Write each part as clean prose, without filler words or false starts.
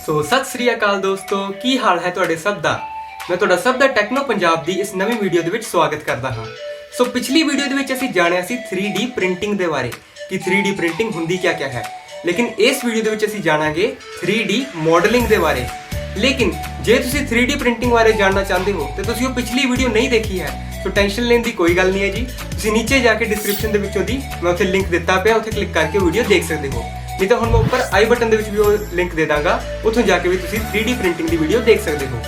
ਸੋ ਸਤਿ ਸ੍ਰੀ ਅਕਾਲ ਦੋਸਤੋ, ਕੀ ਹਾਲ ਹੈ ਤੁਹਾਡੇ ਸਭ ਦਾ। ਮੈਂ ਤੁਹਾਡਾ ਸਭ ਦਾ ਟੈਕਨੋ ਪੰਜਾਬ ਦੀ ਇਸ ਨਵੀਂ ਵੀਡੀਓ ਦੇ ਵਿੱਚ ਸਵਾਗਤ ਕਰਦਾ ਹਾਂ। ਸੋ ਪਿਛਲੀ ਵੀਡੀਓ ਦੇ ਵਿੱਚ ਅਸੀਂ ਜਾਣਿਆ ਸੀ 3D ਪ੍ਰਿੰਟਿੰਗ ਦੇ ਬਾਰੇ ਕਿ 3D ਪ੍ਰਿੰਟਿੰਗ ਹੁੰਦੀ ਕੀ ਹੈ। ਲੇਕਿਨ ਇਸ ਵੀਡੀਓ ਦੇ ਵਿੱਚ ਅਸੀਂ ਜਾਣਾਂਗੇ 3D ਮਾਡਲਿੰਗ ਦੇ ਬਾਰੇ। ਲੇਕਿਨ ਜੇ ਤੁਸੀਂ 3D ਪ੍ਰਿੰਟਿੰਗ ਬਾਰੇ ਜਾਣਨਾ ਚਾਹੁੰਦੇ ਹੋ ਤੇ ਤੁਸੀਂ ਉਹ ਪਿਛਲੀ ਵੀਡੀਓ ਨਹੀਂ ਦੇਖੀ ਹੈ ਸੋ ਟੈਨਸ਼ਨ ਲੈਣ ਦੀ ਕੋਈ ਗੱਲ ਨਹੀਂ ਹੈ ਜੀ। ਤੁਸੀਂ ਨੀਚੇ ਜਾ ਕੇ ਡਿਸਕ੍ਰਿਪਸ਼ਨ ਦੇ ਵਿੱਚੋਂ ਦੀ ਮੈਂ ਉੱਥੇ ਲਿੰਕ ਦਿੱਤਾ ਪਿਆ, ਉੱਥੇ ਕਲਿੱਕ ਕਰਕੇ ਵੀਡੀਓ ਦੇਖ ਸਕਦੇ ਹੋ। नहीं तो हम मैं ऊपर आई बटन ਦੇ ਵਿੱਚ ਵੀ ਉਹ ਲਿੰਕ ਦੇ ਦਾਂਗਾ, ਉੱਥੋਂ ਜਾ ਕੇ ਵੀ ਤੁਸੀਂ 3D ਪ੍ਰਿੰਟਿੰਗ ਦੀ ਵੀਡੀਓ ਦੇਖ ਸਕਦੇ ਹੋ।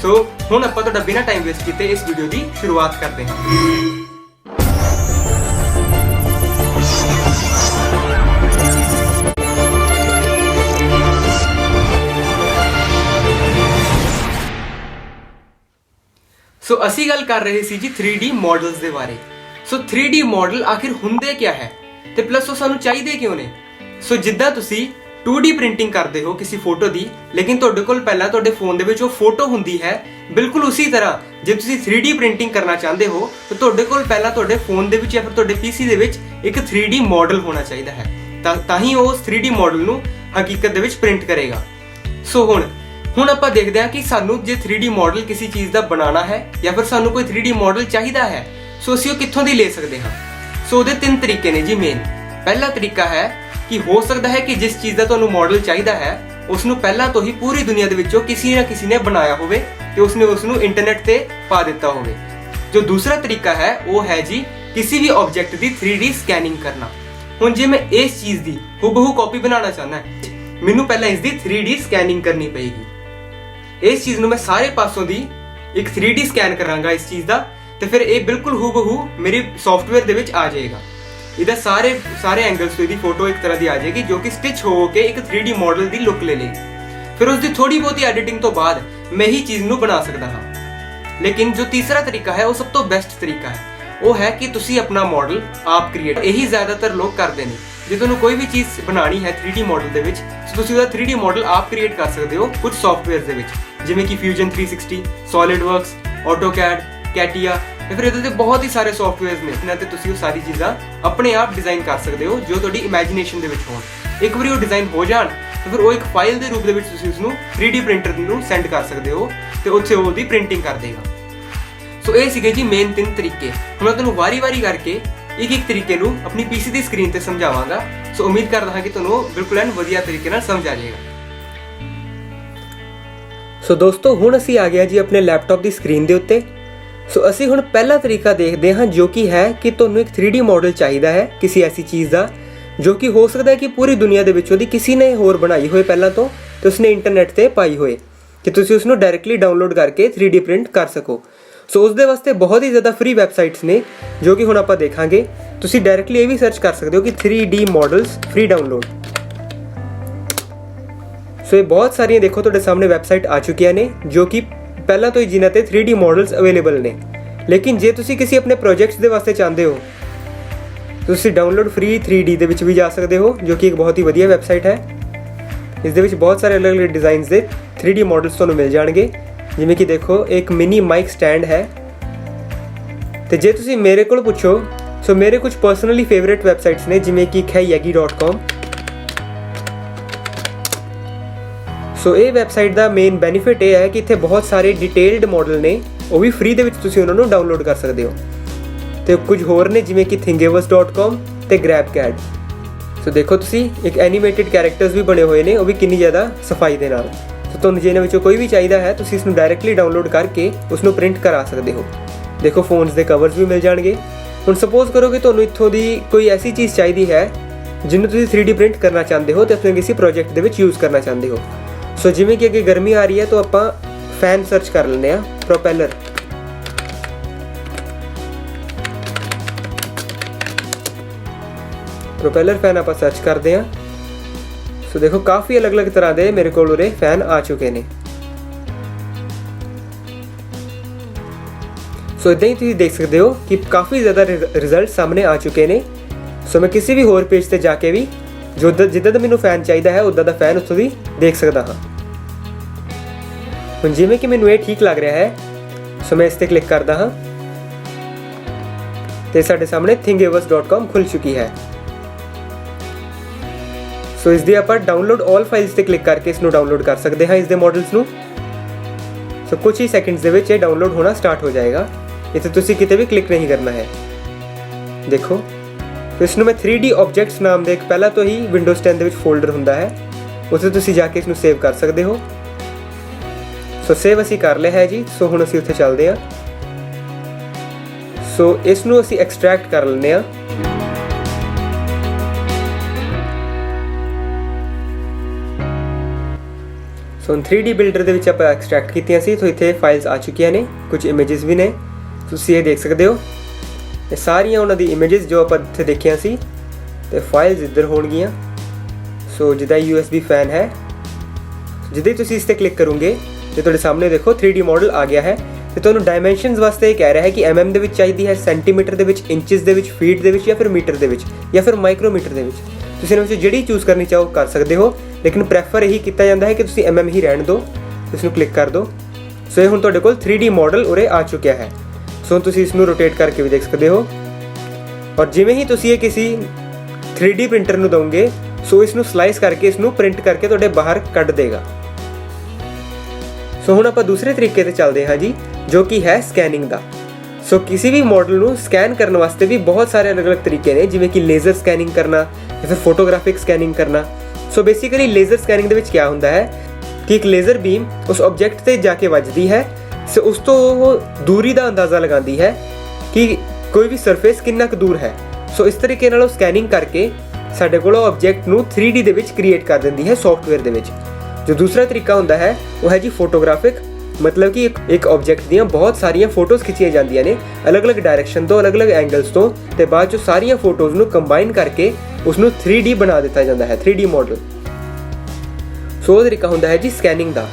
ਸੋ ਹੁਣ ਆਪਾਂ ਤੁਹਾਡਾ ਬਿਨਾਂ ਟਾਈਮ ਵੇਸਟ ਕੀਤੇ ਇਸ ਵੀਡੀਓ ਦੀ ਸ਼ੁਰੂਆਤ ਕਰਦੇ ਹਾਂ। ਸੋ ਅਸੀਂ ਗੱਲ ਕਰ ਰਹੇ ਸੀ ਜੀ 3D ਮਾਡਲਸ ਦੇ ਬਾਰੇ। ਸੋ 3D ਮਾਡਲ ਆਖਿਰ ਹੁੰਦੇ ਕੀ ਹੈ ਤੇ ਪਲੱਸ ਉਹ ਸਾਨੂੰ ਚਾਹੀਦੇ ਕਿਉਂ ਨੇ। ਸੋ ਜਿੱਦਾਂ ਤੁਸੀਂ 2D ਪ੍ਰਿੰਟਿੰਗ ਕਰਦੇ ਹੋ ਕਿਸੇ ਫੋਟੋ ਦੀ, ਲੇਕਿਨ ਤੁਹਾਡੇ ਕੋਲ ਪਹਿਲਾਂ ਤੁਹਾਡੇ ਫੋਨ ਦੇ ਵਿੱਚ ਉਹ ਫੋਟੋ ਹੁੰਦੀ ਹੈ, ਬਿਲਕੁਲ ਉਸੇ ਤਰ੍ਹਾਂ ਜੇ ਤੁਸੀਂ 3D ਪ੍ਰਿੰਟਿੰਗ ਕਰਨਾ ਚਾਹੁੰਦੇ ਹੋ ਤਾਂ ਤੁਹਾਡੇ ਕੋਲ ਪਹਿਲਾਂ ਤੁਹਾਡੇ ਫੋਨ ਦੇ ਵਿੱਚ ਜਾਂ ਫਿਰ ਤੁਹਾਡੇ PC ਦੇ ਵਿੱਚ ਇੱਕ 3D ਮਾਡਲ ਹੋਣਾ ਚਾਹੀਦਾ ਹੈ, ਤਾਂ ਹੀ ਉਹ ਉਸ 3D ਮਾਡਲ ਨੂੰ ਹਕੀਕਤ ਦੇ ਵਿੱਚ ਪ੍ਰਿੰਟ ਕਰੇਗਾ। ਸੋ ਹੁਣ ਆਪਾਂ ਦੇਖਦੇ ਹਾਂ ਕਿ ਸਾਨੂੰ ਜੇ 3D ਮਾਡਲ ਕਿਸੇ ਚੀਜ਼ ਦਾ ਬਣਾਉਣਾ ਹੈ ਜਾਂ ਫਿਰ ਸਾਨੂੰ ਕੋਈ 3D ਮਾਡਲ ਚਾਹੀਦਾ ਹੈ, ਸੋ ਅਸੀਂ ਉਹ ਕਿੱਥੋਂ ਦੀ ਲੈ ਸਕਦੇ ਹਾਂ। ਸੋ ਉਹਦੇ 3 ਤਰੀਕੇ ਨੇ ਜੀ ਮੇਨ। ਪਹਿਲਾ ਤਰੀਕਾ ਹੈ ਕਿ ਹੋ ਸਕਦਾ ਹੈ ਕਿ ਜਿਸ ਚੀਜ਼ ਦਾ ਤੁਹਾਨੂੰ ਮਾਡਲ ਚਾਹੀਦਾ ਹੈ ਉਸ ਨੂੰ ਪਹਿਲਾਂ ਤੋਂ ਹੀ ਪੂਰੀ ਦੁਨੀਆ ਦੇ ਵਿੱਚੋਂ ਕਿਸੇ ਨਾ ਕਿਸੇ ਨੇ ਬਣਾਇਆ ਹੋਵੇ ਤੇ ਉਸਨੇ ਉਸ ਨੂੰ ਇੰਟਰਨੈਟ ਤੇ ਪਾ ਦਿੱਤਾ ਹੋਵੇ। ਜੋ ਦੂਸਰਾ ਤਰੀਕਾ ਹੈ ਉਹ ਹੈ ਜੀ ਕਿਸੇ ਵੀ ਆਬਜੈਕਟ ਦੀ 3D ਸਕੈਨਿੰਗ ਕਰਨਾ। ਹੁਣ ਜੇ ਮੈਂ ਇਸ ਚੀਜ਼ ਦੀ ਹੂਬਹੂ ਕਾਪੀ ਬਣਾਉਣਾ ਚਾਹੁੰਦਾ ਮੈਨੂੰ ਪਹਿਲਾਂ ਇਸ ਦੀ 3D ਸਕੈਨਿੰਗ ਕਰਨੀ ਪਏਗੀ। ਇਸ ਚੀਜ਼ ਨੂੰ ਮੈਂ ਸਾਰੇ ਪਾਸੋਂ ਦੀ ਇੱਕ 3D ਸਕੈਨ ਕਰਾਂਗਾ ਇਸ ਚੀਜ਼ ਦਾ ਤੇ ਫਿਰ ਇਹ ਬਿਲਕੁਲ ਹੂਬਹੂ ਮੇਰੇ ਸੌਫਟਵੇਅਰ ਦੇ ਵਿੱਚ ਆ ਜਾਏਗਾ। ਇਹਦਾ ਸਾਰੇ ਐਂਗਲਸ ਤੋਂ ਇਹਦੀ ਫੋਟੋ ਇੱਕ ਤਰ੍ਹਾਂ ਦੀ ਆ ਜਾਏਗੀ ਜੋ ਕਿ ਸਟਿਚ ਹੋ ਕੇ ਇੱਕ 3D ਮਾਡਲ ਦੀ ਲੁੱਕ ਲੈ ਲੇਗੀ। ਫਿਰ ਉਸ ਦੀ ਥੋੜੀ ਬਹੁਤੀ ਐਡੀਟਿੰਗ ਤੋਂ ਬਾਅਦ ਮੈਂ ਹੀ ਚੀਜ਼ ਨੂੰ ਬਣਾ ਸਕਦਾ ਹਾਂ। ਲੇਕਿਨ ਜੋ ਤੀਸਰਾ ਤਰੀਕਾ ਹੈ ਉਹ ਸਭ ਤੋਂ ਬੈਸਟ ਤਰੀਕਾ ਹੈ, ਉਹ ਹੈ ਕਿ ਤੁਸੀਂ ਆਪਣਾ ਮਾਡਲ ਆਪ ਕ੍ਰੀਏਟ। ਇਹੀ ਜ਼ਿਆਦਾਤਰ ਲੋਕ ਕਰਦੇ ਨੇ। ਜੇ ਤੁਹਾਨੂੰ ਕੋਈ ਵੀ ਚੀਜ਼ ਬਣਾਉਣੀ ਹੈ 3D ਮਾਡਲ ਦੇ ਵਿੱਚ ਤੁਸੀਂ ਉਹਦਾ 3D ਮਾਡਲ ਆਪ ਕ੍ਰੀਏਟ ਕਰ ਸਕਦੇ ਹੋ ਕੁਝ ਸੌਫਟਵੇਅਰ ਦੇ ਵਿੱਚ, ਜਿਵੇਂ ਕਿ Fusion 360, SolidWorks, AutoCAD, CATIA ਤੇ ਫਿਰ ਇਹਦੇ ਤੇ ਬਹੁਤ ਹੀ ਸਾਰੇ ਸੌਫਟਵੇਅਰਸ ਨੇ ਜਿਨ੍ਹਾਂ ਤੇ ਤੁਸੀਂ ਉਹ ਸਾਰੀ ਚੀਜ਼ਾਂ ਆਪਣੇ ਆਪ ਡਿਜ਼ਾਈਨ ਕਰ ਸਕਦੇ ਹੋ ਜੋ ਤੁਹਾਡੀ ਇਮੇਜਿਨੇਸ਼ਨ ਦੇ ਵਿੱਚ ਹੋਣ। ਇੱਕ ਵਾਰੀ ਉਹ ਡਿਜ਼ਾਈਨ ਹੋ ਜਾਣ ਤਾਂ ਫਿਰ ਉਹ ਇੱਕ ਫਾਈਲ ਦੇ ਰੂਪ ਦੇ ਵਿੱਚ ਤੁਸੀਂ ਉਸ ਨੂੰ 3D ਪ੍ਰਿੰਟਰ ਨੂੰ ਸੈਂਡ ਕਰ ਸਕਦੇ ਹੋ ਤੇ ਉੱਥੇ ਉਹਦੀ ਪ੍ਰਿੰਟਿੰਗ ਕਰ ਦੇਗਾ। ਸੋ ਇਹ ਸੀਗੇ ਜੀ ਮੇਨ 3 ਤਰੀਕੇ। ਹੁਣ ਮੈਂ ਤੁਹਾਨੂੰ ਵਾਰੀ-ਵਾਰੀ ਕਰਕੇ ਇੱਕ ਤਰੀਕੇ ਨੂੰ ਆਪਣੀ PC ਦੀ ਸਕਰੀਨ ਤੇ ਸਮਝਾਵਾਂਗਾ। ਸੋ ਉਮੀਦ ਕਰਦਾ ਹਾਂ ਕਿ ਤੁਹਾਨੂੰ ਬਿਲਕੁਲ ਐਨ ਵਧੀਆ ਤਰੀਕੇ ਨਾਲ ਸਮਝ ਆ ਜਾਏਗਾ। ਸੋ ਦੋਸਤੋ ਹੁਣ ਅਸੀਂ ਆ ਗਿਆ ਜੀ ਆਪਣੇ ਲੈਪਟਾਪ ਦੀ ਸਕਰੀਨ ਦੇ ਉੱਤੇ। ਸੋ ਅਸੀਂ ਹੁਣ ਪਹਿਲਾ ਤਰੀਕਾ ਦੇਖਦੇ ਹਾਂ ਜੋ ਕਿ ਹੈ ਕਿ ਤੁਹਾਨੂੰ ਇੱਕ 3D ਮਾਡਲ ਚਾਹੀਦਾ ਹੈ ਕਿਸੇ ਐਸੀ ਚੀਜ਼ ਦਾ ਜੋ ਕਿ ਹੋ ਸਕਦਾ ਹੈ ਕਿ ਪੂਰੀ ਦੁਨੀਆ ਦੇ ਵਿੱਚ ਉਹਦੀ ਕਿਸੇ ਨੇ ਹੋਰ ਬਣਾਈ ਹੋਏ ਪਹਿਲਾਂ ਤੋਂ ਤੇ ਉਸਨੇ ਇੰਟਰਨੈਟ ਤੇ ਪਾਈ ਹੋਏ ਕਿ ਤੁਸੀਂ ਉਸ ਨੂੰ ਡਾਇਰੈਕਟਲੀ ਡਾਊਨਲੋਡ ਕਰਕੇ 3D ਪ੍ਰਿੰਟ ਕਰ ਸਕੋ। ਸੋ ਉਸ ਦੇ ਵਾਸਤੇ ਬਹੁਤ ਹੀ ਜ਼ਿਆਦਾ ਫ੍ਰੀ ਵੈਬਸਾਈਟਸ ਨੇ ਜੋ ਕਿ ਹੁਣ ਆਪਾਂ ਦੇਖਾਂਗੇ। ਤੁਸੀਂ ਡਾਇਰੈਕਟਲੀ ਇਹ ਵੀ ਸਰਚ ਕਰ ਸਕਦੇ ਹੋ ਕਿ 3D ਮਾਡਲਸ ਫ੍ਰੀ ਡਾਊਨਲੋਡ। ਸੋ ਇਹ ਬਹੁਤ ਸਾਰੀਆਂ ਦੇਖੋ ਤੁਹਾਡੇ ਸਾਹਮਣੇ ਵੈਬਸਾਈਟ ਆ ਚੁੱਕੀਆਂ ਨੇ ਜੋ ਕਿ ਪਹਿਲਾਂ ਤੋਂ ਹੀ ਜਿਨ੍ਹਾਂ ਤੇ 3D ਮਾਡਲਸ ਅਵੇਲੇਬਲ ਨੇ। ਲੇਕਿਨ ਜੇ ਤੁਸੀਂ ਕਿਸੇ ਆਪਣੇ ਪ੍ਰੋਜੈਕਟਸ ਦੇ ਵਾਸਤੇ ਚਾਹੁੰਦੇ ਹੋ ਤੁਸੀਂ ਡਾਊਨਲੋਡ ਫ੍ਰੀ 3D ਦੇ ਵਿੱਚ ਵੀ ਜਾ ਸਕਦੇ ਹੋ ਜੋ ਕਿ ਇੱਕ ਬਹੁਤ ਹੀ ਵਧੀਆ ਵੈਬਸਾਈਟ ਹੈ। ਇਸ ਦੇ ਵਿੱਚ ਬਹੁਤ ਸਾਰੇ ਅਲੱਗ-ਅਲੱਗ ਡਿਜ਼ਾਈਨਸ ਦੇ 3D ਮਾਡਲਸ ਤੁਹਾਨੂੰ ਮਿਲ ਜਾਣਗੇ, ਜਿਵੇਂ ਕਿ ਦੇਖੋ ਇੱਕ ਮਿਨੀ ਮਾਈਕ ਸਟੈਂਡ ਹੈ। ਤੇ ਜੇ ਤੁਸੀਂ ਮੇਰੇ ਕੋਲ ਪੁੱਛੋ ਸੋ ਮੇਰੇ ਕੁਝ ਪਰਸਨਲੀ ਫੇਵਰੇਟ ਵੈਬਸਾਈਟਸ ਨੇ ਜਿਵੇਂ ਕਿ khaiyagi.com। ਸੋ ਇਹ ਵੈਬਸਾਈਟ ਦਾ ਮੇਨ ਬੈਨੀਫਿਟ ਇਹ ਹੈ ਕਿ ਇੱਥੇ ਬਹੁਤ ਸਾਰੇ ਡਿਟੇਲਡ ਮਾਡਲ ਨੇ, ਉਹ ਵੀ ਫ੍ਰੀ ਦੇ ਵਿੱਚ ਤੁਸੀਂ ਉਹਨਾਂ ਨੂੰ ਡਾਊਨਲੋਡ ਕਰ ਸਕਦੇ ਹੋ। ਤੇ ਕੁਝ ਹੋਰ ਨੇ ਜਿਵੇਂ ਕਿ thingiverse.com ਤੇ GrabCAD। ਸੋ ਦੇਖੋ ਤੁਸੀਂ ਇੱਕ ਐਨੀਮੇਟਿਡ ਕੈਰੈਕਟਰਸ ਵੀ ਬਣੇ ਹੋਏ ਨੇ, ਉਹ ਵੀ ਕਿੰਨੀ ਜ਼ਿਆਦਾ ਸਫਾਈ ਦੇ ਨਾਲ। ਸੋ ਤੁਹਾਨੂੰ ਜੇ ਇਹਨਾਂ ਵਿੱਚੋਂ ਕੋਈ ਵੀ ਚਾਹੀਦਾ ਹੈ ਤੁਸੀਂ ਇਸ ਨੂੰ ਡਾਇਰੈਕਟਲੀ ਡਾਊਨਲੋਡ ਕਰਕੇ ਉਸ ਨੂੰ ਪ੍ਰਿੰਟ ਕਰਾ ਸਕਦੇ ਹੋ। ਦੇਖੋ ਫੋਨਸ ਦੇ ਕਵਰਸ ਵੀ ਮਿਲ ਜਾਣਗੇ। ਹੁਣ ਸਪੋਜ਼ ਕਰੋ ਕਿ ਤੁਹਾਨੂੰ ਇੱਥੋਂ ਦੀ ਕੋਈ ਐਸੀ ਚੀਜ਼ ਚਾਹੀਦੀ ਹੈ ਜਿਹਨੂੰ ਤੁਸੀਂ 3D ਪ੍ਰਿੰਟ ਕਰਨਾ ਚਾਹੁੰਦੇ ਹੋ ਤੇ ਆਪਣੇ ਕਿਸੇ ਪ੍ਰੋਜੈਕਟ ਦੇ ਵਿੱਚ ਯੂਜ਼ ਕਰਨਾ ਚਾਹੁੰਦੇ ਹੋ। ਸੋ ਜਿਵੇਂ ਕਿ ਅੱਗੇ ਗਰਮੀ ਆ ਰਹੀ ਹੈ ਤਾਂ ਆਪਾਂ ਫੈਨ ਸਰਚ ਕਰ ਲੈਂਦੇ ਹਾਂ, ਪ੍ਰੋਪੈਲਰ। ਪ੍ਰੋਪੈਲਰ ਫੈਨ ਆਪਾਂ ਸਰਚ ਕਰਦੇ ਹਾਂ। ਸੋ ਦੇਖੋ ਕਾਫੀ ਅਲੱਗ-ਅਲੱਗ ਤਰ੍ਹਾਂ ਦੇ ਮੇਰੇ ਕੋਲ ਉਰੇ ਫੈਨ ਆ ਚੁੱਕੇ ਨੇ। ਸੋ ਇਦਾਂ ਹੀ ਤੁਸੀਂ ਦੇਖ ਸਕਦੇ ਹੋ ਕਿ ਕਾਫੀ ਜ਼ਿਆਦਾ ਰਿਜ਼ਲਟ ਸਾਹਮਣੇ ਆ ਚੁੱਕੇ ਨੇ। ਸੋ ਮੈਂ ਕਿਸੇ ਵੀ ਹੋਰ ਪੇਜ ਤੇ ਜਾ ਕੇ ਵੀ ਜਿੱਦਾਂ ਦਾ ਮੈਨੂੰ ਫੈਨ ਚਾਹੀਦਾ ਹੈ ਉੱਦਾਂ ਦਾ ਫੈਨ ਉੱਥੋਂ ਦੀ ਦੇਖ ਸਕਦਾ ਹਾਂ। ਹੁਣ ਜਿਵੇਂ ਕਿ ਮੈਨੂੰ ਇਹ ਠੀਕ ਲੱਗ ਰਿਹਾ ਹੈ ਸੋ ਮੈਂ ਇਸ ਤੇ ਕਲਿੱਕ ਕਰਦਾ ਹਾਂ ਤੇ ਸਾਡੇ ਸਾਹਮਣੇ thingiverse.com ਖੁੱਲ ਚੁੱਕੀ ਹੈ। ਸੋ ਇਸ ਦੀ ਆਪਾਂ ਡਾਊਨਲੋਡ ਆਲ ਫਾਈਲਸ ਤੇ ਕਲਿੱਕ ਕਰਕੇ ਇਸ ਨੂੰ ਡਾਊਨਲੋਡ ਕਰ ਸਕਦੇ ਹਾਂ ਇਸ ਦੇ ਮਾਡਲਸ ਨੂੰ। ਸੋ ਕੁਝ ਹੀ ਸੈਕਿੰਡਸ ਦੇ ਵਿੱਚ ਇਹ ਡਾਊਨਲੋਡ ਹੋਣਾ ਸਟਾਰਟ ਹੋ ਜਾਏਗਾ। ਇੱਥੇ ਤੁਸੀਂ ਕਿਤੇ ਵੀ ਕਲਿੱਕ ਨਹੀਂ ਕਰਨਾ ਹੈ। ਦੇਖੋ ਇਸ ਨੂੰ ਮੈਂ 3D ਆਬਜੈਕਟਸ ਨਾਮ ਦੇ ਇੱਕ ਪਹਿਲਾਂ ਤੋਂ ਹੀ ਵਿੰਡੋਜ਼ 10 ਦੇ ਵਿੱਚ ਫੋਲਡਰ ਹੁੰਦਾ ਹੈ, ਉੱਥੇ ਤੁਸੀਂ ਜਾ ਕੇ ਇਸ ਨੂੰ ਸੇਵ ਕਰ ਸਕਦੇ ਹੋ। ਸੋ ਸੇਵ ਅਸੀਂ ਕਰ ਲਿਆ ਹੈ ਜੀ। ਸੋ ਹੁਣ ਅਸੀਂ ਉੱਥੇ ਚੱਲਦੇ ਹਾਂ। ਸੋ ਇਸ ਨੂੰ ਅਸੀਂ ਐਕਸਟ੍ਰੈਕਟ ਕਰ ਲੈਂਦੇ ਹਾਂ। ਸੋ 3D ਬਿਲਡਰ ਦੇ ਵਿੱਚ ਆਪਾਂ ਐਕਸਟ੍ਰੈਕਟ ਕੀਤੀਆਂ ਸੀ। ਸੋ ਇੱਥੇ ਫਾਈਲਸ ਆ ਚੁੱਕੀਆਂ ਨੇ, ਕੁਝ ਇਮੇजेस ਵੀ ਨੇ, ਤੁਸੀਂ ਇਹ ਦੇਖ ਸਕਦੇ ਹੋ। ਇਹ ਸਾਰੀਆਂ ਉਹਨਾਂ ਦੀ ਇਮੇजेस ਜੋ ਆਪਾਂ ਇੱਥੇ ਦੇਖੀਆਂ ਸੀ, ਤੇ ਫਾਈਲਸ ਇੱਧਰ ਹੋਣਗੀਆਂ। ਸੋ ਜਿੱਦਾਂ USB ਫੈਨ ਹੈ, ਜਿੱਦਾਂ ਹੀ ਤੁਸੀਂ ਇਸ ਤੇ ਕਲਿੱਕ ਕਰੋਗੇ ਤੇ ਤੁਹਾਡੇ ਸਾਹਮਣੇ ਦੇਖੋ 3D ਮਾਡਲ ਆ ਗਿਆ ਹੈ। ਤੇ ਤੁਹਾਨੂੰ ਡਾਇਮੈਂਸ਼ਨਸ ਵਾਸਤੇ ਇਹ ਕਹਿ ਰਿਹਾ ਹੈ ਕਿ mm ਦੇ ਵਿੱਚ ਚਾਹੀਦੀ ਹੈ, ਸੈਂਟੀਮੀਟਰ ਦੇ ਵਿੱਚ, ਇੰਚਸ ਦੇ ਵਿੱਚ, ਫੀਟ ਦੇ ਵਿੱਚ, ਜਾਂ ਫਿਰ ਮੀਟਰ ਦੇ ਵਿੱਚ, ਜਾਂ ਫਿਰ ਮਾਈਕਰੋਮੀਟਰ ਦੇ ਵਿੱਚ। ਤੁਸੀਂ ਇਹਨਾਂ ਵਿੱਚ ਜਿਹੜੀ ਚੂਜ਼ ਕਰਨੀ ਚਾਹੋ ਕਰ ਸਕਦੇ ਹੋ, ਲੇਕਿਨ ਪ੍ਰੈਫਰ ਇਹੀ ਕੀਤਾ ਜਾਂਦਾ ਹੈ ਕਿ ਤੁਸੀਂ mm ਹੀ ਰਹਿਣ ਦਿਓ। ਇਸ ਨੂੰ ਕਲਿੱਕ ਕਰ ਦਿਓ। ਸੋ ਇਹ ਹੁਣ ਤੁਹਾਡੇ ਕੋਲ 3D ਮਾਡਲ ਉਰੇ ਆ ਚੁੱਕਿਆ ਹੈ। ਸੋ ਤੁਸੀਂ ਇਸ ਨੂੰ ਰੋਟੇਟ ਕਰਕੇ ਵੀ ਦੇਖ ਸਕਦੇ ਹੋ। ਔਰ ਜਿਵੇਂ ਹੀ ਤੁਸੀਂ ਇਹ ਕਿਸੇ 3D ਪ੍ਰਿੰਟਰ ਨੂੰ ਦੋਗੇ, ਸੋ ਇਸ ਨੂੰ ਸਲਾਈਸ ਕਰਕੇ ਇਸ ਨੂੰ ਪ੍ਰਿੰਟ ਕਰਕੇ ਤੁਹਾਡੇ ਬਾਹਰ ਕੱਢ ਦੇਗਾ। ਸੋ ਹੁਣ ਆਪਾਂ ਦੂਸਰੇ ਤਰੀਕੇ ਤੇ ਚੱਲਦੇ ਹਾਂ ਜੀ, ਜੋ ਕਿ ਹੈ ਸਕੈਨਿੰਗ ਦਾ। ਸੋ ਕਿਸੇ ਵੀ ਮਾਡਲ ਨੂੰ ਸਕੈਨ ਕਰਨ ਵਾਸਤੇ ਵੀ ਬਹੁਤ ਸਾਰੇ ਅਲੱਗ-ਅਲੱਗ ਤਰੀਕੇ ਨੇ, ਜਿਵੇਂ ਕਿ ਲੇਜ਼ਰ ਸਕੈਨਿੰਗ ਕਰਨਾ ਜਾਂ ਫਿਰ ਫੋਟੋਗ੍ਰਾਫਿਕ ਸਕੈਨਿੰਗ ਕਰਨਾ। ਸੋ ਬੇਸਿਕਲੀ ਲੇਜ਼ਰ ਸਕੈਨਿੰਗ ਦੇ ਵਿੱਚ ਕੀ ਹੁੰਦਾ ਹੈ ਕਿ ਇੱਕ ਲੇਜ਼ਰ ਬੀਮ ਉਸ ਆਬਜੈਕਟ ਤੇ ਜਾ ਕੇ ਵੱਜਦੀ ਹੈ। ਸੋ ਉਸ ਤੋਂ ਉਹ ਦੂਰੀ ਦਾ ਅੰਦਾਜ਼ਾ ਲਗਾਉਂਦੀ ਹੈ ਕਿ ਕੋਈ ਵੀ ਸਰਫੇਸ ਕਿੰਨਾ ਕੁ ਦੂਰ ਹੈ। ਸੋ ਇਸ ਤਰੀਕੇ ਨਾਲ ਉਹ ਸਕੈਨਿੰਗ ਕਰਕੇ ਸਾਡੇ ਕੋਲ ਉਹ ਆਬਜੈਕਟ ਨੂੰ 3D ਦੇ ਵਿੱਚ ਕ੍ਰੀਏਟ ਕਰ ਦਿੰਦੀ ਹੈ ਸੌਫਟਵੇਅਰ ਦੇ ਵਿੱਚ। ਜੋ ਦੂਸਰਾ ਤਰੀਕਾ ਹੁੰਦਾ ਹੈ ਉਹ ਹੈ ਜੀ ਫੋਟੋਗ੍ਰਾਫਿਕ, ਮਤਲਬ ਕਿ ਇੱਕ ਆਬਜੈਕਟ ਦੀਆਂ ਬਹੁਤ ਸਾਰੀਆਂ ਫੋਟੋਜ਼ ਖਿੱਚੀਆਂ ਜਾਂਦੀਆਂ ਨੇ ਅਲੱਗ-ਅਲੱਗ ਡਾਇਰੈਕਸ਼ਨ ਤੋਂ, ਅਲੱਗ-ਅਲੱਗ ਐਂਗਲਸ ਤੋਂ, ਤੇ ਬਾਅਦ 'ਚੋਂ ਸਾਰੀਆਂ ਫੋਟੋਜ਼ ਨੂੰ ਕੰਬਾਈਨ ਕਰਕੇ ਉਸ ਨੂੰ 3D ਬਣਾ ਦਿੱਤਾ ਜਾਂਦਾ ਹੈ, 3D ਮਾਡਲ। ਸੋ ਉਹ ਤਰੀਕਾ ਹੁੰਦਾ ਹੈ ਜੀ ਸਕੈਨਿੰਗ ਦਾ।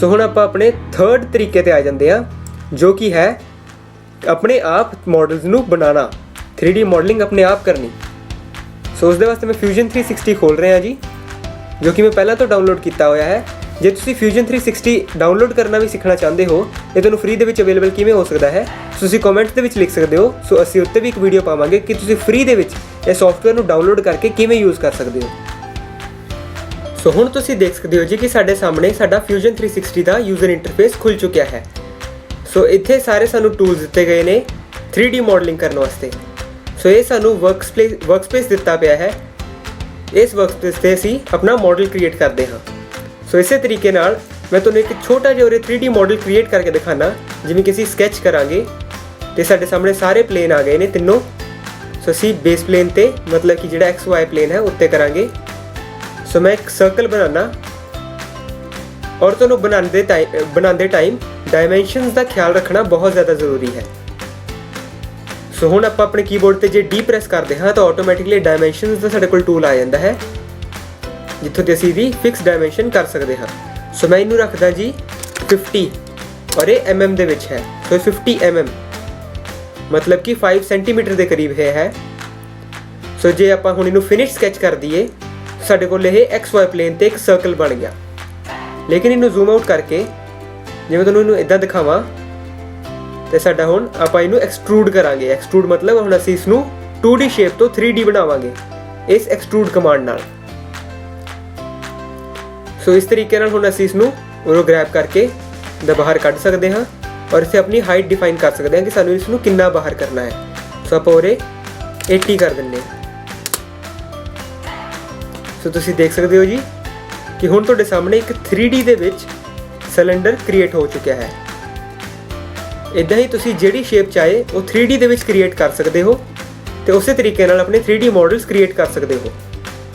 ਸੋ ਹੁਣ ਆਪਾਂ ਆਪਣੇ ਥਰਡ ਤਰੀਕੇ ਤੇ ਆ ਜਾਂਦੇ ਹਾਂ, ਜੋ ਕਿ ਹੈ ਆਪਣੇ ਆਪ ਮਾਡਲਸ ਨੂੰ ਬਣਾਉਣਾ, 3D ਮਾਡਲਿੰਗ ਆਪਣੇ ਆਪ ਕਰਨੀ। ਸੋ ਉਸ ਦੇ ਵਾਸਤੇ ਮੈਂ Fusion 360 ਖੋਲ ਰਿਹਾ ਜੀ, ਜੋ ਕਿ ਮੈਂ ਪਹਿਲਾਂ ਤੋਂ ਡਾਊਨਲੋਡ ਕੀਤਾ ਹੋਇਆ ਹੈ। ਜੇ ਤੁਸੀਂ Fusion 360 ਡਾਊਨਲੋਡ ਕਰਨਾ ਵੀ ਸਿੱਖਣਾ ਚਾਹੁੰਦੇ ਹੋ, ਇਹ ਤੁਹਾਨੂੰ ਫ੍ਰੀ ਦੇ ਵਿੱਚ ਅਵੇਲੇਬਲ ਕਿਵੇਂ ਹੋ ਸਕਦਾ ਹੈ, ਤੁਸੀਂ ਕਮੈਂਟ ਦੇ ਵਿੱਚ ਲਿਖ ਸਕਦੇ ਹੋ। ਸੋ ਅਸੀਂ ਉੱਤੇ ਵੀ ਇੱਕ ਵੀਡੀਓ ਪਾਵਾਂਗੇ ਕਿ ਤੁਸੀਂ ਫ੍ਰੀ ਦੇ ਵਿੱਚ ਇਹ ਸੌਫਟਵੇਅਰ ਨੂੰ ਡਾਊਨਲੋਡ ਕਰਕੇ ਕਿਵੇਂ ਯੂਜ਼ ਕਰ ਸਕਦੇ ਹੋ। ਸੋ ਹੁਣ ਤੁਸੀਂ ਦੇਖ ਸਕਦੇ ਹੋ ਜੀ ਕਿ ਸਾਡੇ ਸਾਹਮਣੇ ਸਾਡਾ Fusion 360 ਦਾ ਯੂਜ਼ਰ ਇੰਟਰਫੇਸ ਖੁੱਲ ਚੁੱਕਿਆ ਹੈ। ਸੋ ਇੱਥੇ ਸਾਰੇ ਸਾਨੂੰ ਟੂਲਸ ਦਿੱਤੇ ਗਏ ਨੇ 3D ਮਾਡਲਿੰਗ ਕਰਨ ਵਾਸਤੇ। ਸੋ ਇਹ ਸਾਨੂੰ ਵਰਕਸਪੇਸ ਦਿੱਤਾ ਪਿਆ ਹੈ। ਇਸ ਵਰਕਸਪੇਸ ਤੇ ਅਸੀਂ ਆਪਣਾ ਮਾਡਲ ਕ੍ਰੀਏਟ ਕਰਦੇ ਹਾਂ। ਸੋ ਇਸੇ ਤਰੀਕੇ ਨਾਲ ਮੈਂ ਤੁਹਾਨੂੰ ਇੱਕ ਛੋਟਾ ਜਿਹਾ ਉਰੇ 3D ਮਾਡਲ ਕ੍ਰੀਏਟ ਕਰਕੇ ਦਿਖਾਣਾ, ਜਿਵੇਂ ਕਿ ਅਸੀਂ ਸਕੈਚ ਕਰਾਂਗੇ ਤੇ ਸਾਡੇ ਸਾਹਮਣੇ ਸਾਰੇ ਪਲੇਨ ਆ ਗਏ ਨੇ ਤਿੰਨੋਂ। ਸੋ ਅਸੀਂ ਬੇਸ ਪਲੇਨ ਤੇ, ਮਤਲਬ ਕਿ ਜਿਹੜਾ XY ਪਲੇਨ ਹੈ, ਉੱਤੇ ਕਰਾਂਗੇ। ਸੋ ਮੈਂ ਇੱਕ ਸਰਕਲ ਬਣਾਉਣਾ, ਔਰ ਤੁਹਾਨੂੰ ਬਣਾਉਂਦੇ ਟਾਈਮ ਡਾਇਮੈਂਸ਼ਨਸ ਦਾ ਖਿਆਲ ਰੱਖਣਾ ਬਹੁਤ ਜ਼ਿਆਦਾ ਜ਼ਰੂਰੀ ਹੈ। ਸੋ ਹੁਣ ਆਪਾਂ ਆਪਣੇ ਕੀਬੋਰਡ ਤੇ ਜੇ ਡੀ ਪ੍ਰੈਸ ਕਰਦੇ ਹਾਂ ਤਾਂ ਆਟੋਮੈਟਿਕਲੀ ਡਾਇਮੈਂਸ਼ਨਸ ਦਾ ਸਾਡੇ ਕੋਲ ਟੂਲ ਆ ਜਾਂਦਾ ਹੈ, ਜਿੱਥੋਂ ਤੇ ਅਸੀਂ ਦੀ ਫਿਕਸ ਡਾਇਮੈਂਸ਼ਨ ਕਰ ਸਕਦੇ ਹਾਂ। ਸੋ ਮੈਂ ਇਹਨੂੰ ਰੱਖਦਾ ਜੀ 50, ਔਰ ਇਹ mm ਦੇ ਵਿੱਚ ਹੈ। ਸੋ 50 mm ਮਤਲਬ ਕਿ 5 ਸੈਂਟੀਮੀਟਰ ਦੇ ਕਰੀਬ ਹੈ। ਸੋ ਜੇ ਆਪਾਂ ਹੁਣ ਇਹਨੂੰ ਫਿਨਿਸ਼ ਸਕੈਚ ਕਰ ਦਈਏ, ਸਾਡੇ ਕੋਲ ਇਹ XY ਪਲੇਨ ਤੇ ਇੱਕ ਸਰਕਲ ਬਣ ਗਿਆ। ਲੇਕਿਨ ਇਹਨੂੰ ਜ਼ੂਮ ਆਊਟ ਕਰਕੇ ਜਿਵੇਂ ਤੁਹਾਨੂੰ ਇਹਨੂੰ ਇਦਾਂ ਦਿਖਾਵਾਂ, ਤੇ ਸਾਡਾ ਹੁਣ ਆਪਾਂ ਇਹਨੂੰ ਐਕਸਟਰੂਡ ਕਰਾਂਗੇ। ਐਕਸਟਰੂਡ ਮਤਲਬ ਹੁਣ ਅਸੀਂ ਇਸ ਨੂੰ 2D ਸ਼ੇਪ ਤੋਂ 3D ਬਣਾਵਾਂਗੇ ਇਸ ਐਕਸਟਰੂਡ ਕਮਾਂਡ ਨਾਲ। ਸੋ ਇਸ ਤਰੀਕੇ ਨਾਲ ਹੁਣ ਅਸੀਂ ਇਸ ਨੂੰ ਉਰੋਂ ਗ੍ਰੈਬ ਕਰਕੇ ਬਾਹਰ ਕੱਢ ਸਕਦੇ ਹਾਂ, ਔਰ ਇਸੇ ਆਪਣੀ ਹਾਈਟ ਡਿਫਾਈਨ ਕਰ ਸਕਦੇ ਹਾਂ ਕਿ ਸਾਨੂੰ ਇਸ ਨੂੰ ਕਿੰਨਾ ਬਾਹਰ ਕਰਨਾ ਹੈ। ਸੋ ਆਪਾਂ ਉਰੇ 80 ਕਰ ਦਿੰਦੇ ਹਾਂ। ਸੋ ਤੁਸੀਂ ਦੇਖ ਸਕਦੇ ਹੋ ਜੀ ਕਿ ਹੁਣ ਤੁਹਾਡੇ ਸਾਹਮਣੇ ਇੱਕ 3D ਦੇ ਵਿੱਚ ਸਿਲੰਡਰ ਕ੍ਰੀਏਟ ਹੋ ਚੁੱਕਿਆ ਹੈ। ਇੱਦਾਂ ਹੀ ਤੁਸੀਂ ਜਿਹੜੀ ਸ਼ੇਪ ਚਾਹੇ ਉਹ 3D ਦੇ ਵਿੱਚ ਕ੍ਰੀਏਟ ਕਰ ਸਕਦੇ ਹੋ, ਤੇ ਉਸੇ ਤਰੀਕੇ ਨਾਲ ਆਪਣੇ 3D ਮਾਡਲਸ ਕ੍ਰੀਏਟ ਕਰ ਸਕਦੇ ਹੋ।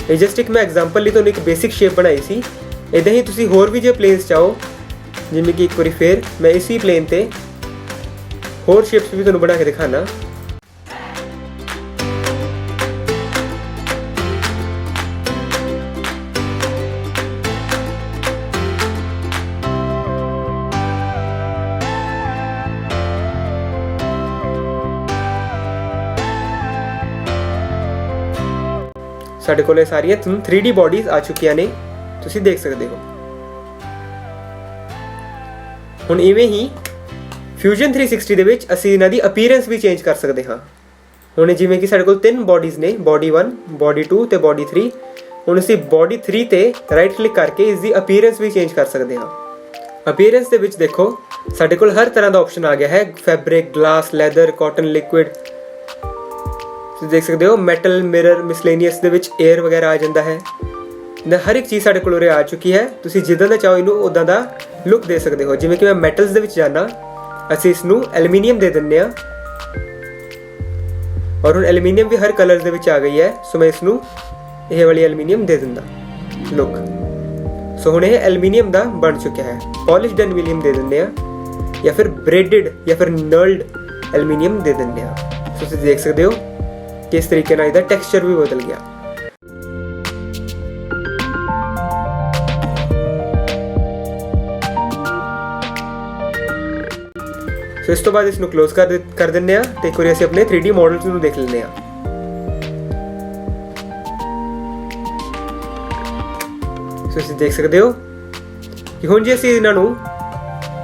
ਇਹ ਜਸਟ ਇੱਕ ਮੈਂ ਐਗਜ਼ਾਮਪਲ ਲਈ ਤੁਹਾਨੂੰ ਇੱਕ ਬੇਸਿਕ ਸ਼ੇਪ ਬਣਾਈ ਸੀ। ਇੱਦਾਂ ਹੀ ਤੁਸੀਂ ਹੋਰ ਵੀ ਜੇ ਪਲੇਨਸ ਚਾਹੋ, ਜਿਵੇਂ ਕਿ ਇੱਕ ਵਾਰੀ ਫੇਰ ਮੈਂ ਇਸੀ ਪਲੇਨ ਤੇ ਹੋਰ ਸ਼ੇਪਸ ਵੀ ਤੁਹਾਨੂੰ ਬਣਾ ਕੇ ਦਿਖਾਣਾ। ਸਾਡੇ ਕੋਲ ਇਹ ਸਾਰੀਆਂ 3D ਬੋਡੀਜ਼ ਆ ਚੁੱਕੀਆਂ ਨੇ, ਤੁਸੀਂ ਦੇਖ ਸਕਦੇ ਹੋ। ਹੁਣ ਇਵੇਂ ਹੀ Fusion 360 ਦੇ ਵਿੱਚ ਅਸੀਂ ਇਹਨਾਂ ਦੀ ਅਪੀਅਰੈਂਸ ਵੀ ਚੇਂਜ ਕਰ ਸਕਦੇ ਹਾਂ। ਹੁਣ ਜਿਵੇਂ ਕਿ ਸਾਡੇ ਕੋਲ 3 ਬੋਡੀਜ਼ ਨੇ, ਬੋਡੀ 1, ਬੋਡੀ 2 ਤੇ ਬੋਡੀ 3। ਹੁਣ ਅਸੀਂ ਬੋਡੀ 3 ਤੇ ਰਾਈਟ ਕਲਿੱਕ ਕਰਕੇ ਇਸ ਦੀ ਅਪੀਅਰੈਂਸ ਵੀ ਚੇਂਜ ਕਰ ਸਕਦੇ ਹਾਂ। ਅਪੀਅਰੈਂਸ ਦੇ ਵਿੱਚ ਦੇਖੋ ਸਾਡੇ ਕੋਲ ਹਰ ਤਰ੍ਹਾਂ ਦਾ ਆਪਸ਼ਨ ਆ ਗਿਆ ਹੈ, fabric, glass, leather, cotton, liquid. ਤੁਸੀਂ ਦੇਖ ਸਕਦੇ ਹੋ ਮੈਟਲ, ਮਿਰਰ, ਮਿਸਲੇਨੀਅਸ ਦੇ ਵਿੱਚ 에ਅਰ ਵਗੈਰਾ ਆ ਜਾਂਦਾ ਹੈ। ਹਰ ਇੱਕ ਚੀਜ਼ ਸਾਡੇ ਕੋਲ ਉਰੇ ਆ ਚੁੱਕੀ ਹੈ। ਤੁਸੀਂ ਜਿੱਦਾਂ ਦਾ ਚਾਹੋ ਇਹਨੂੰ ਉੱਦਾਂ ਦਾ ਲੁੱਕ ਦੇ ਸਕਦੇ ਹੋ। ਜਿਵੇਂ ਕਿ ਮੈਂ ਮੈਟਲਸ ਦੇ ਵਿੱਚ ਜਾਣਾ, ਅਸੀਂ ਇਸ ਨੂੰ ਐਲੂਮੀਨੀਅਮ ਦੇ ਦਿੰਦੇ ਹਾਂ ਔਰ ਹੁਣ ਐਲੂਮੀਨੀਅਮ ਵੀ ਹਰ ਕਲਰ ਦੇ ਵਿੱਚ ਆ ਗਈ ਹੈ। ਸੋ ਮੈਂ ਇਸ ਨੂੰ ਇਹ ਵਾਲੀ ਐਲੂਮੀਨੀਅਮ ਦੇ ਦਿੰਦਾ ਲੁੱਕ। ਸੋ ਹੁਣ ਇਹ ਐਲੂਮੀਨੀਅਮ ਦਾ ਬਣ ਚੁੱਕਿਆ ਹੈ। ਪੋਲਿਸ਼ਡ ਐਲੂਮੀਨੀਅਮ ਦੇ ਦਿੰਦੇ ਆ ਜਾਂ ਫਿਰ ਬ੍ਰੇਡਡ ਜਾਂ ਫਿਰ ਨਰਲਡ ਐਲੂਮੀਨੀਅਮ ਦੇ ਦਿੰਦੇ ਆ। ਸੋ ਤੁਸੀਂ ਦੇਖ ਸਕਦੇ ਹੋ ਕਿ ਇਸ ਤਰੀਕੇ ਨਾਲ ਇਹਦਾ ਟੈਕਸਚਰ ਵੀ ਬਦਲ ਗਿਆ। ਸੋ ਇਸ ਤੋਂ ਬਾਅਦ ਇਸ ਨੂੰ ਕਲੋਜ਼ ਕਰ ਦਿੰਦੇ ਆ ਤੇ ਇੱਕ ਵਾਰੀ ਅਸੀਂ ਆਪਣੇ 3D ਮਾਡਲਸ ਨੂੰ ਦੇਖ ਲੈਂਦੇ ਆ। ਸੋ ਤੁਸੀਂ ਦੇਖ ਸਕਦੇ ਹੋ ਕਿ ਹੁਣ ਜੇ ਅਸੀਂ ਇਹਨਾਂ ਨੂੰ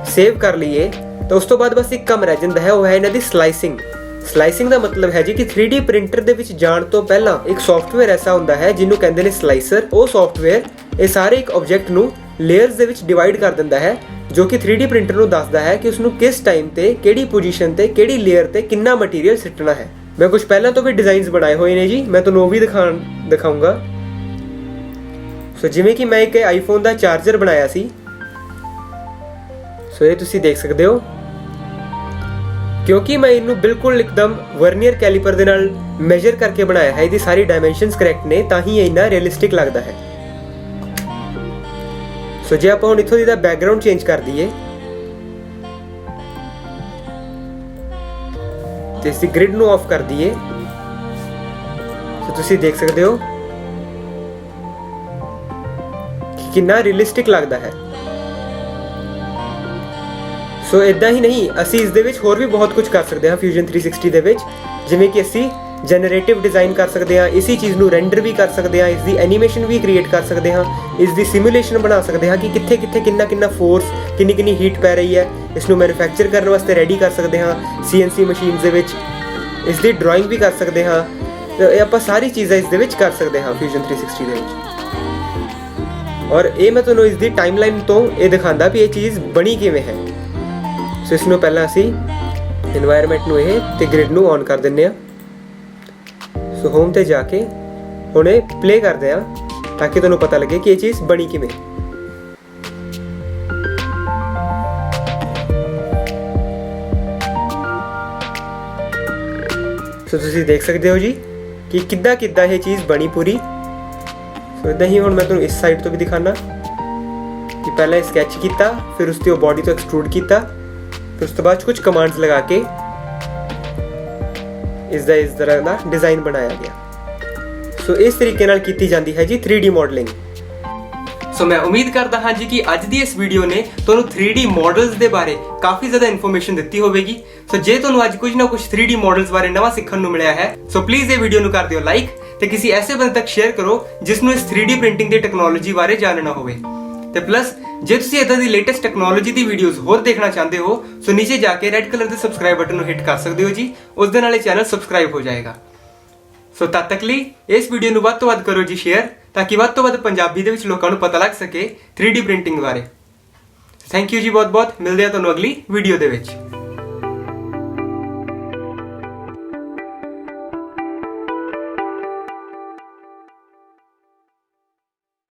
ਸੇਵ ਕਰ ਲਈਏ ਤਾਂ ਉਸ ਤੋਂ ਬਾਅਦ ਬਸ ਇੱਕ ਕੰਮ ਰਹਿ ਜਾਂਦਾ ਹੈ, ਉਹ ਹੈ ਇਹਨਾਂ ਦੀ ਸਲਾਈਸਿੰਗ। ਸਲਾਈਸਿੰਗ ਦਾ ਮਤਲਬ ਹੈ ਜੀ ਕਿ 3D ਪ੍ਰਿੰਟਰ ਦੇ ਵਿੱਚ ਜਾਣ ਤੋਂ ਪਹਿਲਾਂ ਇੱਕ ਸੌਫਟਵੇਅਰ ਐਸਾ ਹੁੰਦਾ ਹੈ ਜਿਹਨੂੰ ਕਹਿੰਦੇ ਨੇ ਸਲਾਈਸਰ। ਉਹ ਸੌਫਟਵੇਅਰ ਇਹ ਸਾਰੇ ਇੱਕ ਆਬਜੈਕਟ ਨੂੰ ਲੇਅਰਸ ਦੇ ਵਿੱਚ ਡਿਵਾਈਡ ਕਰ ਦਿੰਦਾ ਹੈ, ਜੋ ਕਿ 3D ਪ੍ਰਿੰਟਰ ਨੂੰ ਦੱਸਦਾ ਹੈ ਕਿ ਉਸ ਨੂੰ ਕਿਸ ਟਾਈਮ ਤੇ, ਕਿਹੜੀ ਪੋਜੀਸ਼ਨ ਤੇ, ਕਿਹੜੀ ਲੇਅਰ ਤੇ ਕਿੰਨਾ ਮਟੀਰੀਅਲ ਸਿੱਟਣਾ ਹੈ। ਮੈਂ ਕੁਝ ਪਹਿਲਾਂ ਤੋਂ ਵੀ ਡਿਜ਼ਾਈਨਸ ਬਣਾਏ ਹੋਏ ਨੇ ਜੀ, ਮੈਂ ਤੁਹਾਨੂੰ ਉਹ ਵੀ ਦਿਖਾਊਂਗਾ। ਸੋ ਜਿਵੇਂ ਕਿ ਮੈਂ ਇੱਕ ਆਈਫੋਨ ਦਾ ਚਾਰਜਰ ਬਣਾਇਆ ਸੀ। ਸੋ ਇਹ ਤੁਸੀਂ ਦੇਖ ਸਕਦੇ ਹੋ ਕਿਉਂਕਿ ਮੈਂ ਇਹਨੂੰ ਬਿਲਕੁਲ ਇੱਕਦਮ ਵਰਨੀਅਰ ਕੈਲੀਪਰ ਦੇ ਨਾਲ ਮੈਜ਼ਰ ਕਰਕੇ ਬਣਾਇਆ ਹੈ, ਇਹਦੀ ਸਾਰੀ ਡਾਇਮੈਂਸ਼ਨਸ ਕਰੈਕਟ ਨੇ, ਤਾਂ ਹੀ ਇਹ ਇੰਨਾ ਰੀਅਲਿਸਟਿਕ ਲੱਗਦਾ ਹੈ। ਸੋ ਜੇ ਆਪਾਂ ਹੁਣ ਇੱਥੋਂ ਦੀ ਦਾ ਬੈਕਗ੍ਰਾਉਂਡ ਚੇਂਜ ਕਰ ਦਈਏ ਤੇ ਇਸ ਦੀ ਗ੍ਰਿਡ ਨੂੰ ਆਫ ਕਰ ਦਈਏ, ਸੋ ਤੁਸੀਂ ਦੇਖ ਸਕਦੇ ਹੋ ਕਿ ਕਿੰਨਾ ਰੀਅਲਿਸਟਿਕ ਲੱਗਦਾ ਹੈ। ਸੋ ਇਦਾਂ ਹੀ ਨਹੀਂ, ਅਸੀਂ ਇਸ ਦੇ ਵਿੱਚ ਹੋਰ ਵੀ ਬਹੁਤ ਕੁਝ ਕਰ ਸਕਦੇ ਹਾਂ ਫਿਊਜ਼ਨ 360 ਦੇ ਵਿੱਚ। ਜਿਵੇਂ ਕਿ ਅਸੀਂ ਜਨਰੇਟਿਵ ਡਿਜ਼ਾਈਨ ਕਰ ਸਕਦੇ ਹਾਂ, ਇਸੀ ਚੀਜ਼ ਨੂੰ ਰੈਂਡਰ ਵੀ ਕਰ ਸਕਦੇ ਹਾਂ, ਇਸ ਦੀ ਐਨੀਮੇਸ਼ਨ ਵੀ ਕ੍ਰੀਏਟ ਕਰ ਸਕਦੇ ਹਾਂ, ਇਸ ਦੀ ਸਿਮੂਲੇਸ਼ਨ ਬਣਾ ਸਕਦੇ ਹਾਂ ਕਿ ਕਿੱਥੇ ਕਿੱਥੇ ਕਿੰਨਾ ਫੋਰਸ, ਕਿੰਨੀ ਹੀਟ ਪੈ ਰਹੀ ਹੈ। ਇਸ ਨੂੰ ਮੈਨੂਫੈਕਚਰ ਕਰਨ ਵਾਸਤੇ ਰੈਡੀ ਕਰ ਸਕਦੇ ਹਾਂ CNC ਮਸ਼ੀਨਸ ਦੇ ਵਿੱਚ। ਇਸ ਦੀ ਡਰਾਇੰਗ ਵੀ ਕਰ ਸਕਦੇ ਹਾਂ। ਇਹ ਆਪਾਂ ਸਾਰੀ ਚੀਜ਼ਾਂ ਇਸ ਦੇ ਵਿੱਚ ਕਰ ਸਕਦੇ ਹਾਂ ਫਿਊਜ਼ਨ 360 ਦੇ ਵਿੱਚ। ਔਰ ਇਹ ਮੈਂ ਤੁਹਾਨੂੰ ਇਸ ਦੀ ਟਾਈਮਲਾਈਨ ਤੋਂ ਇਹ ਦਿਖਾਉਂਦਾ ਵੀ ਇਹ ਚੀਜ਼ ਬਣੀ ਕਿਵੇਂ ਹੈ। ਸੋ ਇਸ ਨੂੰ ਪਹਿਲਾਂ ਅਸੀਂ এনवायरमेंट ਨੂੰ ਇਹ ਤੇ ਗ੍ਰਿਡ ਨੂੰ ਔਨ ਕਰ ਦਿੰਨੇ ਆ। ਸੋ ਹੋਮ ਤੇ ਜਾ ਕੇ ਹੁਣ ਇਹ ਪਲੇ ਕਰਦੇ ਆ ਤਾਂ ਕਿ ਤੁਹਾਨੂੰ ਪਤਾ ਲੱਗੇ ਕਿ ਇਹ ਚੀਜ਼ ਬਣੀ ਕਿਵੇਂ। ਸੋ ਤੁਸੀਂ ਦੇਖ ਸਕਦੇ ਹੋ ਜੀ ਕਿ ਕਿੱਦਾਂ ਇਹ ਚੀਜ਼ ਬਣੀ ਪੂਰੀ। ਸੋ ਇਦਾਂ ਹੀ ਹੁਣ ਮੈਂ ਤੁਹਾਨੂੰ ਇਸ ਸਾਈਡ ਤੋਂ ਵੀ ਦਿਖਾਣਾ ਕਿ ਪਹਿਲਾਂ ਸਕੈਚ ਕੀਤਾ, ਫਿਰ ਉਸ ਤੇ ਉਹ ਬੋਡੀ ਤੋਂ ਐਕਸਟਰੂਡ ਕੀਤਾ, ਫਿਰ ਉਸ ਤੋਂ ਬਾਅਦ ਕੁਝ ਕਮਾਂਡਸ ਲਗਾ ਕੇ ਇਸ ਤਰ੍ਹਾਂ ਦਾ ਡਿਜ਼ਾਈਨ ਬਣਾਇਆ ਗਿਆ। ਸੋ ਇਸ ਤਰੀਕੇ ਨਾਲ ਕੀਤੀ ਜਾਂਦੀ ਹੈ ਜੀ 3D ਮਾਡਲਿੰਗ। ਸੋ ਮੈਂ ਉਮੀਦ ਕਰਦਾ ਹਾਂ ਜੀ ਕਿ ਅੱਜ ਦੀ ਇਸ ਵੀਡੀਓ ਨੇ ਤੁਹਾਨੂੰ 3D ਮਾਡਲਸ ਦੇ ਬਾਰੇ ਕਾਫੀ ਜ਼ਿਆਦਾ ਇਨਫੋਰਮੇਸ਼ਨ ਦਿੱਤੀ ਹੋਵੇਗੀ। ਸੋ ਜੇ ਤੁਹਾਨੂੰ ਅੱਜ ਕੁਝ ਨਾ ਕੁਝ 3D ਮਾਡਲਸ ਬਾਰੇ ਨਵਾਂ ਸਿੱਖਣ ਨੂੰ ਮਿਲਿਆ ਹੈ, ਸੋ ਪਲੀਜ਼ ਇਹ ਵੀਡੀਓ ਨੂੰ ਕਰ ਦਿਓ ਲਾਈਕ ਤੇ ਕਿਸੇ ਐਸੇ ਬੰਦੇ ਤੱਕ ਸ਼ੇਅਰ ਕਰੋ ਜਿਸ ਨੂੰ ਇਸ 3D ਪ੍ਰਿੰਟਿੰਗ ਦੀ ਟੈਕਨੋਲੋਜੀ ਬਾਰੇ ਜਾਣਨਾ ਹੋਵੇ। ਤੇ ਪਲੱਸ ਜੇ ਤੁਸੀਂ ਇਦਾਂ ਦੀ ਲੇਟੈਸਟ ਟੈਕਨੋਲੋਜੀ ਦੀ ਵੀਡੀਓਜ਼ ਹੋਰ ਦੇਖਣਾ ਚਾਹੁੰਦੇ ਹੋ, ਸੋ ਨੀਚੇ ਜਾ ਕੇ ਰੈੱਡ ਕਲਰ ਦੇ ਸਬਸਕ੍ਰਾਈਬ ਬਟਨ ਨੂੰ ਹਿੱਟ ਕਰ ਸਕਦੇ ਹੋ ਜੀ। ਉਸ ਦੇ ਨਾਲ ਇਹ ਚੈਨਲ ਸਬਸਕ੍ਰਾਈਬ ਹੋ ਜਾਏਗਾ। ਸੋ ਤਦ ਤੱਕ ਲਈ ਇਸ ਵੀਡੀਓ ਨੂੰ ਵੱਧ ਤੋਂ ਵੱਧ ਕਰੋ ਜੀ ਸ਼ੇਅਰ, ਤਾਂ ਕਿ ਵੱਧ ਤੋਂ ਵੱਧ ਪੰਜਾਬੀ ਦੇ ਵਿੱਚ ਲੋਕਾਂ ਨੂੰ ਪਤਾ ਲੱਗ ਸਕੇ 3D ਪ੍ਰਿੰਟਿੰਗ ਬਾਰੇ। ਥੈਂਕ ਯੂ ਜੀ ਬਹੁਤ ਬਹੁਤ। ਮਿਲਦੇ ਆ ਤੁਹਾਨੂੰ ਅਗਲੀ ਵੀਡੀਓ ਦੇ ਵਿੱਚ।